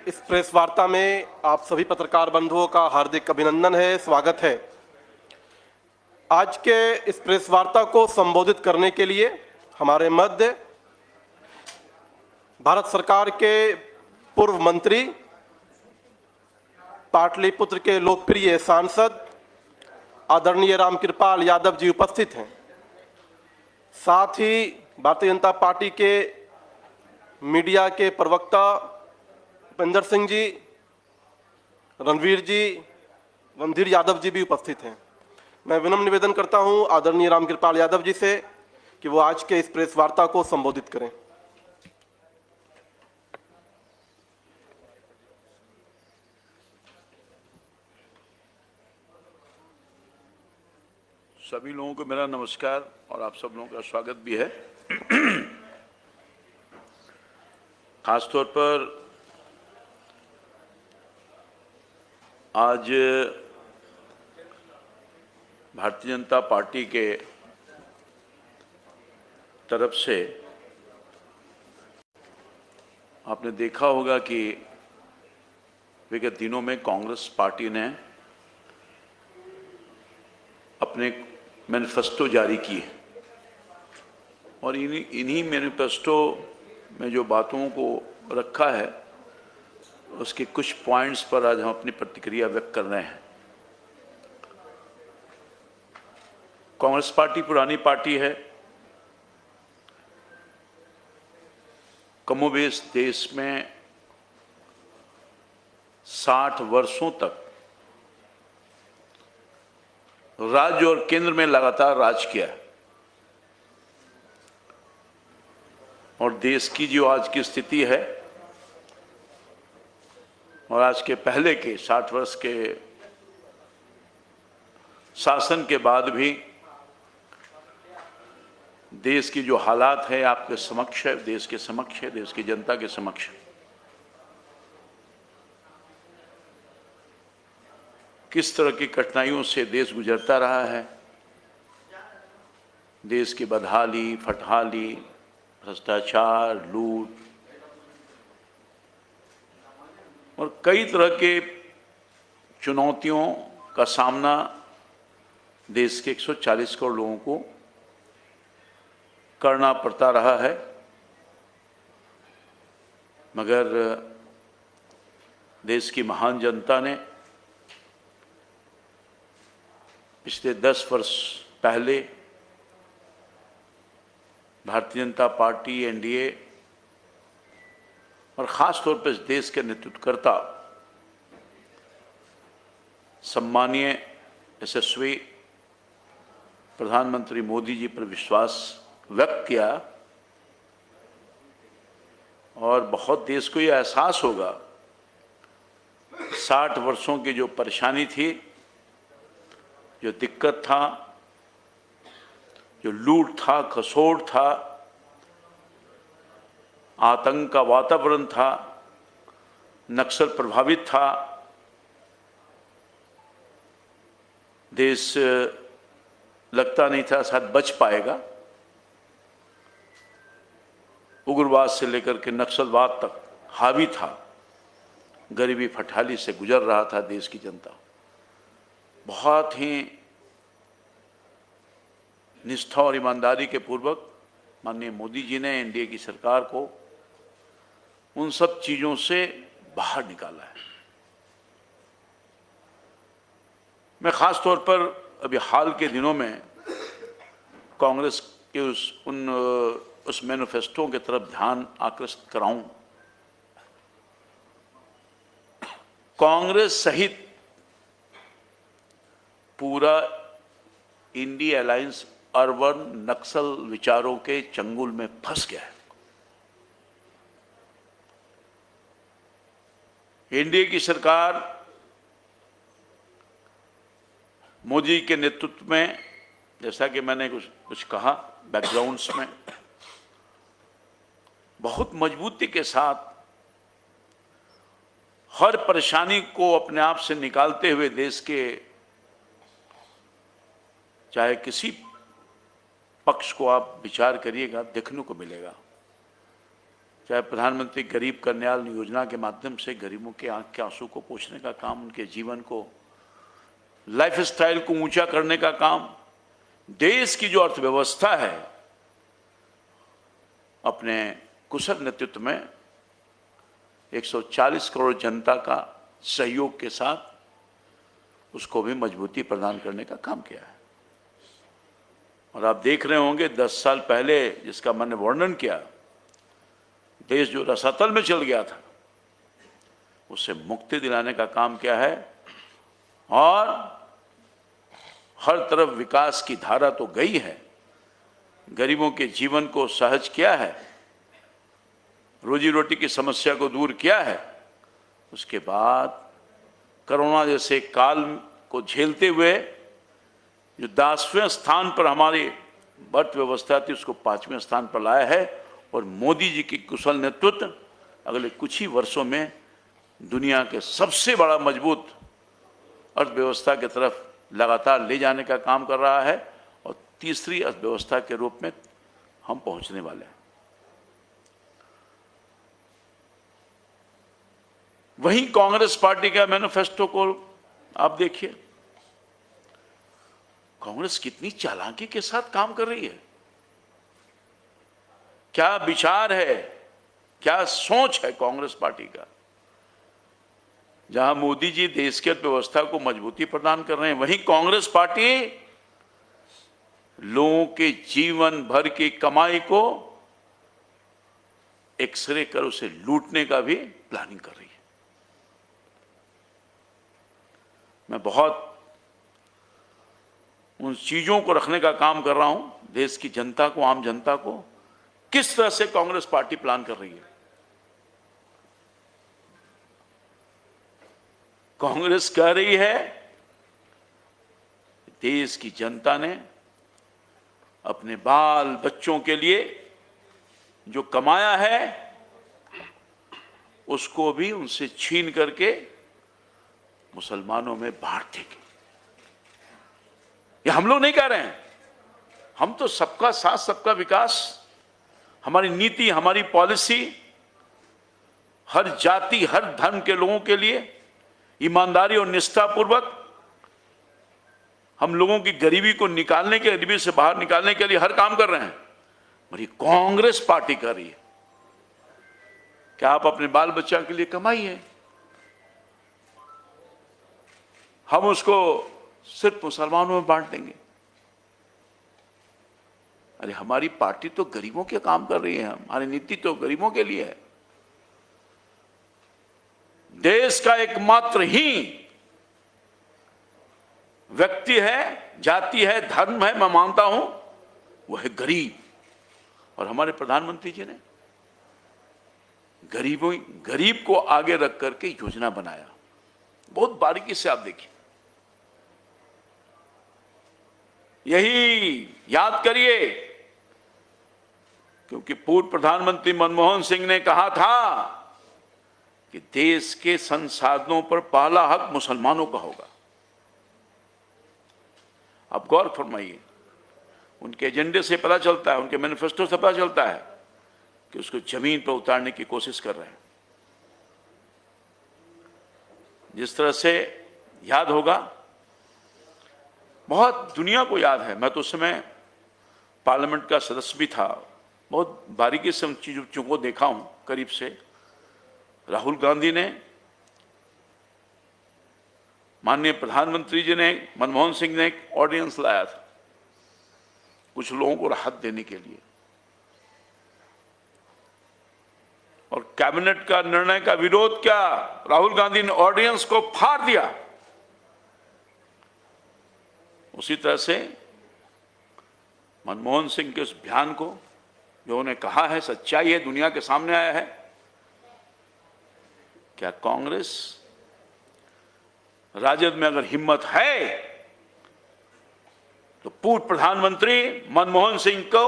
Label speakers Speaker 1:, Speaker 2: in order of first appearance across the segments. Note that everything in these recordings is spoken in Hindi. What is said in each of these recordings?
Speaker 1: इस प्रेस वार्ता में आप सभी पत्रकार बंधुओं का हार्दिक अभिनंदन है, स्वागत है। आज के इस प्रेस वार्ता को संबोधित करने के लिए हमारे मध्य भारत सरकार के पूर्व मंत्री, पाटलिपुत्र के लोकप्रिय सांसद आदरणीय रामकृपाल यादव जी उपस्थित हैं। साथ ही भारतीय जनता पार्टी के मीडिया के प्रवक्ता भूपेंद्र सिंह जी, रणवीर जी, रणधीर यादव जी भी उपस्थित हैं। मैं विनम्र निवेदन करता हूं आदरणीय रामकृपाल यादव जी से कि वो आज के इस प्रेस वार्ता को संबोधित करें।
Speaker 2: सभी लोगों को मेरा नमस्कार और आप सब लोगों का स्वागत भी है। खासतौर पर आज भारतीय जनता पार्टी के तरफ से आपने देखा होगा कि विगत दिनों में कांग्रेस पार्टी ने अपने मैनिफेस्टो जारी की है और इन्हीं मैनिफेस्टो में जो बातों को रखा है उसके कुछ पॉइंट्स पर आज हम अपनी प्रतिक्रिया व्यक्त कर रहे हैं। कांग्रेस पार्टी पुरानी पार्टी है। कमोबेश देश में 60 वर्षों तक राज्य और केंद्र में लगातार राज किया है और देश की जो आज की स्थिति है और आज के पहले के 60 वर्ष के शासन के बाद भी देश की जो हालात है आपके समक्ष है, देश के समक्ष है, देश की जनता के समक्ष है। किस तरह की कठिनाइयों से देश गुजरता रहा है। देश की बदहाली, फटहाली, भ्रष्टाचार, लूट और कई तरह के चुनौतियों का सामना देश के 140 करोड़ लोगों को करना पड़ता रहा है। मगर देश की महान जनता ने पिछले 10 वर्ष पहले भारतीय जनता पार्टी, एनडीए और ख़ास तौर पर इस देश के नेतृत्वकर्ता सम्मानीय यशस्वी प्रधानमंत्री मोदी जी पर विश्वास व्यक्त किया और बहुत देश को ये एहसास होगा 60 वर्षों की जो परेशानी थी, जो दिक्कत था, जो लूट था, खसोट था, आतंक का वातावरण था, नक्सल प्रभावित था, देश लगता नहीं था शायद बच पाएगा। उग्रवाद से लेकर के नक्सलवाद तक हावी था। गरीबी फटहाली से गुजर रहा था देश की जनता। बहुत ही निष्ठा और ईमानदारी के पूर्वक माननीय मोदी जी ने एनडीए की सरकार को उन सब चीज़ों से बाहर निकाला है। मैं ख़ास तौर पर अभी हाल के दिनों में कांग्रेस के उस मैनिफेस्टो की तरफ ध्यान आकर्षित कराऊं। कांग्रेस सहित पूरा इंडिया अलायंस अर्बन नक्सल विचारों के चंगुल में फंस गया है। एनडीए की सरकार मोदी के नेतृत्व में, जैसा कि मैंने कुछ कहा बैकग्राउंड्स में, बहुत मजबूती के साथ हर परेशानी को अपने आप से निकालते हुए देश के चाहे किसी पक्ष को आप विचार करिएगा देखने को मिलेगा चाहे प्रधानमंत्री गरीब कल्याण योजना के माध्यम से गरीबों के आंख के आंसू को पोंछने का काम, उनके जीवन को, लाइफस्टाइल को ऊंचा करने का काम, देश की जो अर्थव्यवस्था है अपने कुशल नेतृत्व में 140 करोड़ जनता का सहयोग के साथ उसको भी मजबूती प्रदान करने का काम किया है। और आप देख रहे होंगे 10 साल पहले जिसका मैंने वर्णन किया, देश जो रसातल में चल गया था उससे मुक्ति दिलाने का काम किया है और हर तरफ विकास की धारा तो गई है, गरीबों के जीवन को सहज किया है, रोजी रोटी की समस्या को दूर किया है। उसके बाद कोरोना जैसे काल को झेलते हुए जो 10वें स्थान पर हमारी अर्थव्यवस्था थी उसको 5वें स्थान पर लाया है। और मोदी जी की कुशल नेतृत्व अगले कुछ ही वर्षों में दुनिया के सबसे बड़ा मजबूत अर्थव्यवस्था की तरफ लगातार ले जाने का काम कर रहा है और तीसरी अर्थव्यवस्था के रूप में हम पहुंचने वाले हैं। वहीं कांग्रेस पार्टी का मैनिफेस्टो को आप देखिए, कांग्रेस कितनी चालाकी के साथ काम कर रही है, क्या विचार है, क्या सोच है कांग्रेस पार्टी का। जहां मोदी जी देश की अर्थव्यवस्था को मजबूती प्रदान कर रहे हैं, वहीं कांग्रेस पार्टी लोगों के जीवन भर की कमाई को एक्सरे कर उसे लूटने का भी प्लानिंग कर रही है। मैं बहुत उन चीजों को रखने का काम कर रहा हूं, देश की जनता को, आम जनता को किस तरह से कांग्रेस पार्टी प्लान कर रही है। कांग्रेस कह रही है देश की जनता ने अपने बाल बच्चों के लिए जो कमाया है उसको भी उनसे छीन करके मुसलमानों में बांट देगी। ये हम लोग नहीं कह रहे हैं, हम तो सबका साथ सबका विकास, हमारी नीति, हमारी पॉलिसी हर जाति हर धर्म के लोगों के लिए ईमानदारी और निष्ठापूर्वक हम लोगों की गरीबी को निकालने के, गरीबी से बाहर निकालने के लिए हर काम कर रहे हैं। मेरी कांग्रेस पार्टी कर रही है क्या आप अपने बाल बच्चा के लिए कमाइए, हम उसको सिर्फ मुसलमानों में बांट देंगे। अरे हमारी पार्टी तो गरीबों के काम कर रही है, हमारी नीति तो गरीबों के लिए है। देश का एकमात्र ही व्यक्ति है, जाति है, धर्म है, मैं मानता हूं वो है गरीब। और हमारे प्रधानमंत्री जी ने गरीब को आगे रख करके योजना बनाया, बहुत बारीकी से आप देखिए। यही याद करिए, क्योंकि पूर्व प्रधानमंत्री मनमोहन सिंह ने कहा था कि देश के संसाधनों पर पहला हक मुसलमानों का होगा। आप गौर फरमाइए, उनके एजेंडे से पता चलता है, उनके मैनिफेस्टो से पता चलता है कि उसको जमीन पर उतारने की कोशिश कर रहे हैं। जिस तरह से याद होगा, बहुत दुनिया को याद है, मैं तो उस समय पार्लियामेंट का सदस्य भी था, बहुत बारीकी से उन चीजों को देखा हूं करीब से। राहुल गांधी ने, माननीय प्रधानमंत्री जी ने, मनमोहन सिंह ने एक ऑर्डिनेंस लाया था कुछ लोगों को राहत देने के लिए, और कैबिनेट का निर्णय का विरोध किया, राहुल गांधी ने ऑर्डिनेंस को फाड़ दिया। उसी तरह से मनमोहन सिंह के उस बयान को जो उन्होंने कहा है, सच्चाई है, दुनिया के सामने आया है। क्या कांग्रेस, राजद में अगर हिम्मत है तो पूर्व प्रधानमंत्री मनमोहन सिंह को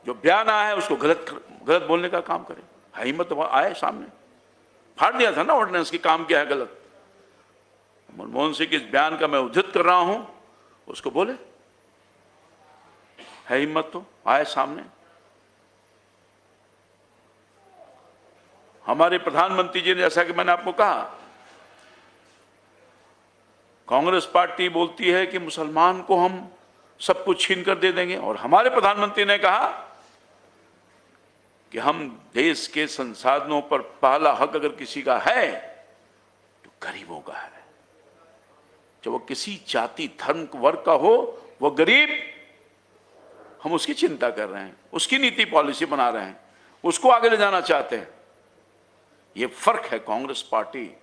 Speaker 2: जो बयान आया है उसको गलत बोलने का काम करे? हिम्मत तो आए सामने, फाड़ दिया था ना ऑर्डिनेंस की, काम किया है गलत। मनमोहन सिंह के इस बयान का मैं उद्धृत कर रहा हूं, उसको बोले, है हिम्मत तो आए सामने। हमारे प्रधानमंत्री जी ने, जैसा कि मैंने आपको कहा, कांग्रेस पार्टी बोलती है कि मुसलमान को हम सब कुछ छीन कर दे देंगे, और हमारे प्रधानमंत्री ने कहा कि हम देश के संसाधनों पर पहला हक अगर किसी का है तो गरीबों का है। चाहे वो किसी जाति धर्म वर्ग का हो, वो गरीब, हम उसकी चिंता कर रहे हैं, उसकी नीति पॉलिसी बना रहे हैं, उसको आगे ले जाना चाहते हैं। ये फर्क है कांग्रेस पार्टी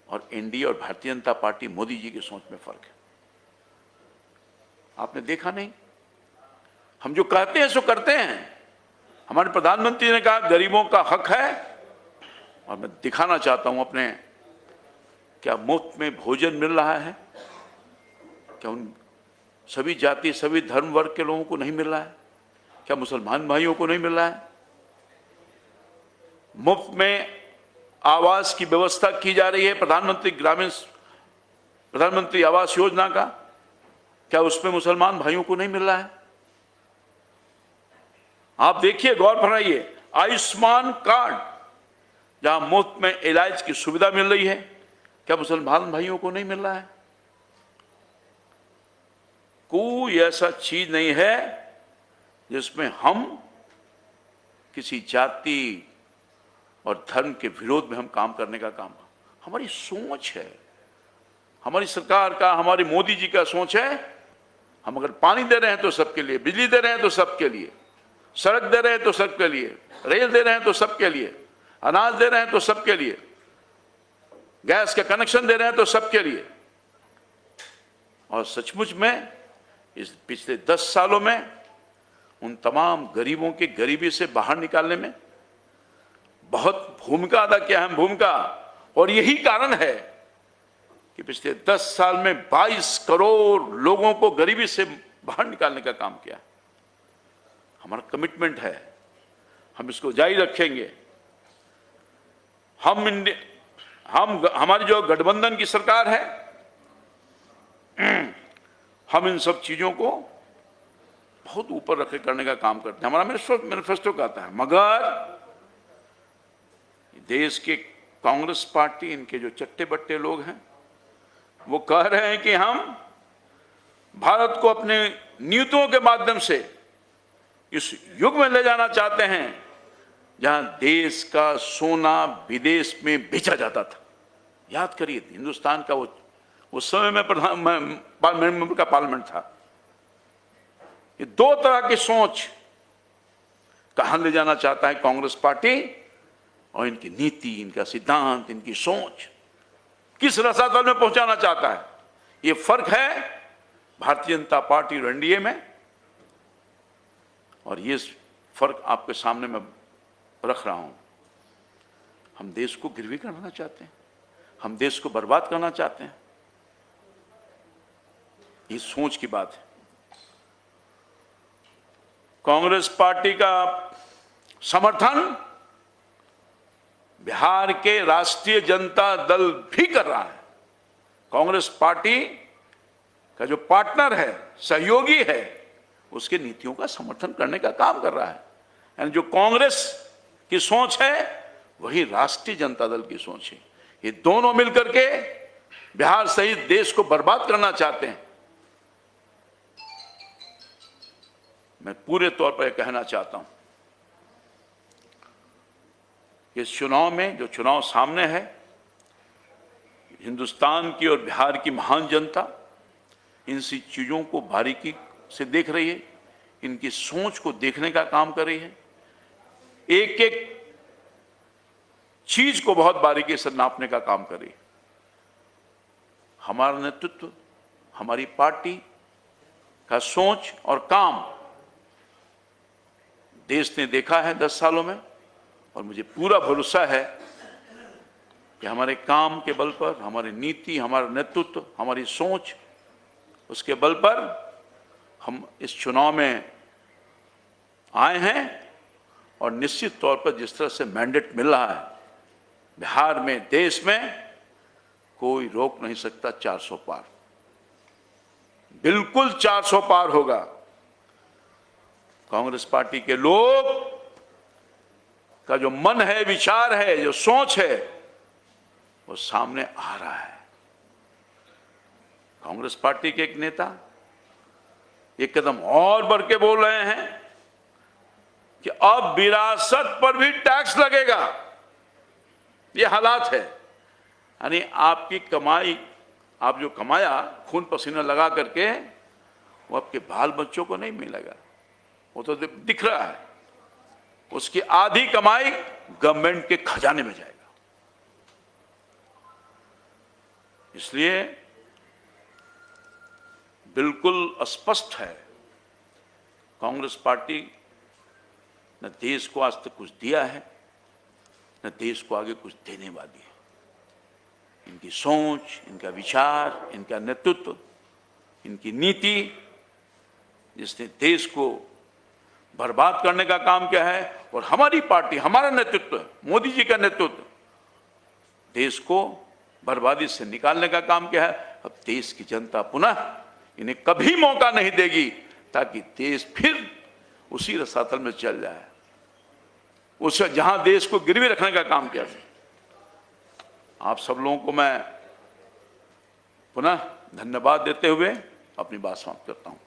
Speaker 2: और एनडीए और भारतीय जनता पार्टी मोदी जी की सोच में फर्क है। आपने देखा नहीं, हम जो कहते हैं सो करते हैं। हमारे प्रधानमंत्री ने कहा गरीबों का हक है, और मैं दिखाना चाहता हूं अपने, क्या मुफ्त में भोजन मिल रहा है? क्या उन सभी जाति सभी धर्म वर्ग के लोगों को नहीं मिल रहा है? क्या मुसलमान भाइयों को नहीं मिल रहा है? मुफ्त में आवास की व्यवस्था की जा रही है, प्रधानमंत्री आवास योजना का, क्या उसमें मुसलमान भाइयों को नहीं मिल रहा है? आप देखिए, गौर फरमाइए, आयुष्मान कार्ड जहां मुफ्त में इलाज की सुविधा मिल रही है, क्या मुसलमान भाइयों को नहीं मिल रहा है? कोई ऐसा चीज नहीं है जिसमें हम किसी जाति और धर्म के विरोध में हम काम करने का काम, हमारी सोच है, हमारी सरकार का, हमारी मोदी जी का सोच है। हम अगर पानी दे रहे हैं तो सबके लिए, बिजली दे रहे हैं तो सबके लिए, सड़क दे रहे हैं तो सबके लिए, रेल दे रहे हैं तो सबके लिए, अनाज दे रहे हैं तो सबके लिए, गैस के कनेक्शन दे रहे हैं तो सबके लिए। और सचमुच में इस पिछले 10 सालों में उन तमाम गरीबों की गरीबी से बाहर निकालने में बहुत भूमिका अदा किया, अहम भूमिका। और यही कारण है कि पिछले 10 साल में 22 करोड़ लोगों को गरीबी से बाहर निकालने का काम किया। हमारा कमिटमेंट है, हम इसको जारी रखेंगे। हमारी जो गठबंधन की सरकार है, हम इन सब चीजों को बहुत ऊपर रखे करने का काम करते हैं। हमारा मैनिफेस्टो कहता है, मगर देश के कांग्रेस पार्टी, इनके जो चट्टे बट्टे लोग हैं, वो कह रहे हैं कि हम भारत को अपने नीतियों के माध्यम से इस युग में ले जाना चाहते हैं जहां देश का सोना विदेश में बेचा जाता था। याद करिए, हिंदुस्तान का उस समय में मेंबर का पार्लियामेंट था। ये दो तरह की सोच कहां ले जाना चाहता है कांग्रेस पार्टी, और इनकी नीति, इनका सिद्धांत, इनकी सोच किस रसातल में पहुंचाना चाहता है। ये फर्क है भारतीय जनता पार्टी और एनडीए में, और ये फर्क आपके सामने मैं रख रहा हूं। हम देश को गिरवी करना चाहते हैं, हम देश को बर्बाद करना चाहते हैं, ये सोच की बात है। कांग्रेस पार्टी का समर्थन बिहार के राष्ट्रीय जनता दल भी कर रहा है। कांग्रेस पार्टी का जो पार्टनर है, सहयोगी है, उसके नीतियों का समर्थन करने का काम कर रहा है। यानी जो कांग्रेस की सोच है वही राष्ट्रीय जनता दल की सोच है। ये दोनों मिलकर के बिहार सहित देश को बर्बाद करना चाहते हैं। मैं पूरे तौर पर कहना चाहता हूं, इस चुनाव में, जो चुनाव सामने है, हिंदुस्तान की और बिहार की महान जनता इन सी चीजों को बारीकी से देख रही है, इनकी सोच को देखने का काम कर रही है, एक एक चीज को बहुत बारीकी से नापने का काम कर रही है। हमारा नेतृत्व, हमारी पार्टी का सोच और काम देश ने देखा है 10 सालों में, और मुझे पूरा भरोसा है कि हमारे काम के बल पर, हमारी नीति, हमारा नेतृत्व, हमारी सोच, उसके बल पर हम इस चुनाव में आए हैं। और निश्चित तौर पर जिस तरह से मैंडेट मिल रहा है बिहार में, देश में, कोई रोक नहीं सकता 400 पार। बिल्कुल 400 पार होगा। कांग्रेस पार्टी के लोग का जो मन है, विचार है, जो सोच है, वो सामने आ रहा है। कांग्रेस पार्टी के एक नेता एक कदम और बढ़ के बोल रहे हैं कि अब विरासत पर भी टैक्स लगेगा। ये हालात है, यानी आपकी कमाई, आप जो कमाया खून पसीना लगा करके, वो आपके बाल बच्चों को नहीं मिलेगा, वो तो दिख रहा है। उसकी आधी कमाई गवर्नमेंट के खजाने में जाएगा। इसलिए बिल्कुल स्पष्ट है, कांग्रेस पार्टी न देश को आज तक कुछ दिया है, न देश को आगे कुछ देने वाली है। इनकी सोच, इनका विचार, इनका नेतृत्व, इनकी नीति, जिसने देश को बर्बाद करने का काम किया है, और हमारी पार्टी, हमारा नेतृत्व, मोदी जी का नेतृत्व देश को बर्बादी से निकालने का काम किया है। अब देश की जनता पुनः इन्हें कभी मौका नहीं देगी ताकि देश फिर उसी रसातल में चल जाए, उसे जहां देश को गिरवी रखने का काम किया था। आप सब लोगों को मैं पुनः धन्यवाद देते हुए अपनी बात समाप्त करता हूं।